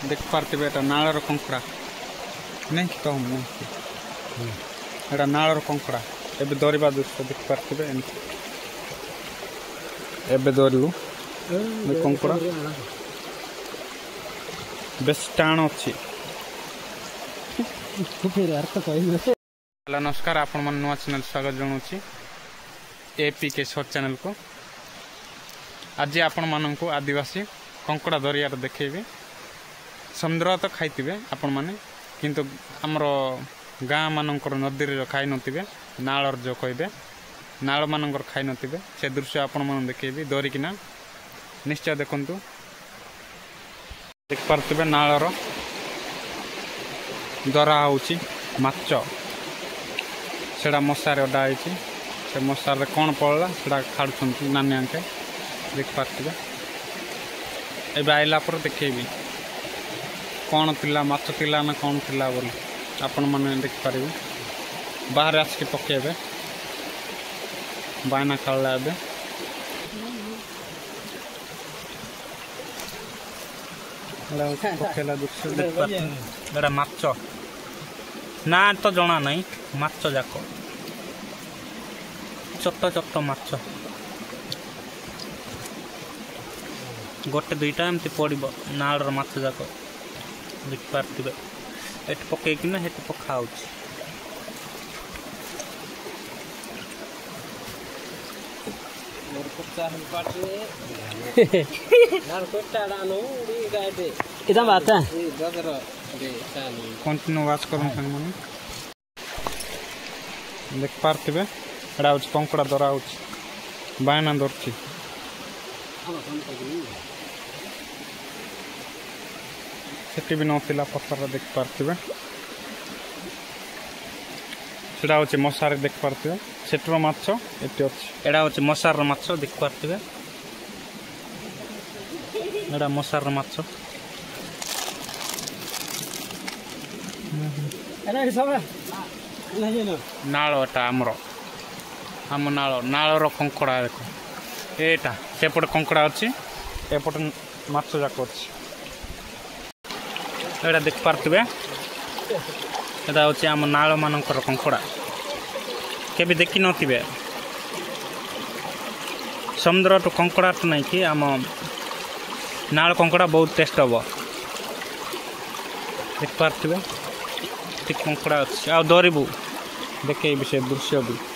देख पार्थे एटा नालर कंकड़ा नहीं कम नहीं एटा नालर कंकड़ा एबे दरिबा दृश्य देख पार्थे एबे दरिलु कंकड़ा बेस टाण अच्छी नमस्कार आपण मन नुआ चैनल स्वागत जनाऊँगी एपीके शॉर्ट चैनल को आज आपण मान को आदिवासी कंकड़ा दरियार देखेबी समुद्र तो खाइथिबे आपण माने किंतु हमर गाँ मानकर नदी रे खाइ नथिबे नालर जो कहबे नाल मानकर खाइ नथिबे से दृश्य आपण मान देखेबी दरिकिना निश्चय देखंतु देख पारथिबे नालर दरा होची माछ सेडा मशारे अडा आइछि से मशारे कौन पड़ला सेडा खाड़ुछंती नानी आंके देख पारथिबे एबे आइला पर देखेबी कौन थिला माछ थिला ना कौन थिला बोली आपण माने देख पारिबे बाहर आसके पकेबे बायना खाला एबे पकेला दृश्य देख पारथिबे एडा माछ ना तो जना नहीं माछ जाक छोट छोट माछ गोटे दुईटा एमती पड़ब नालर माछ जाक देख पार्थिबे एट पकईकिना हेट पकाऊ कंटिन्यू वाच कर देख पार्थिबे एडा हूँ कंकड़ा दरा हूँ बायना धरती सेठी भी नथिला पत्थर देख पार्थिबे सेटा हूँ मशारे देख पार्थिबे सेटर माछ एटी अछि एडा हूँ मशार माछ देख पार्थिबे एडा मशार माछ नाल एटा आमर आम नाल नालर कंकड़ा देख एटा सेपटे कंकड़ा अच्छी एपटे माछ जाक अच्छी एटा देख पार्थिबे एटा हूँ आम नाल मानकर कंकड़ा केबे देखि नथिबे समुद्र टू कंकड़ा टू नहीं कि आम नाल कंकड़ा बहुत टेस्ट हम देख पार्थिबे ठीक कंकड़ा अच्छी आ दरिबू देखे से दृश्य भी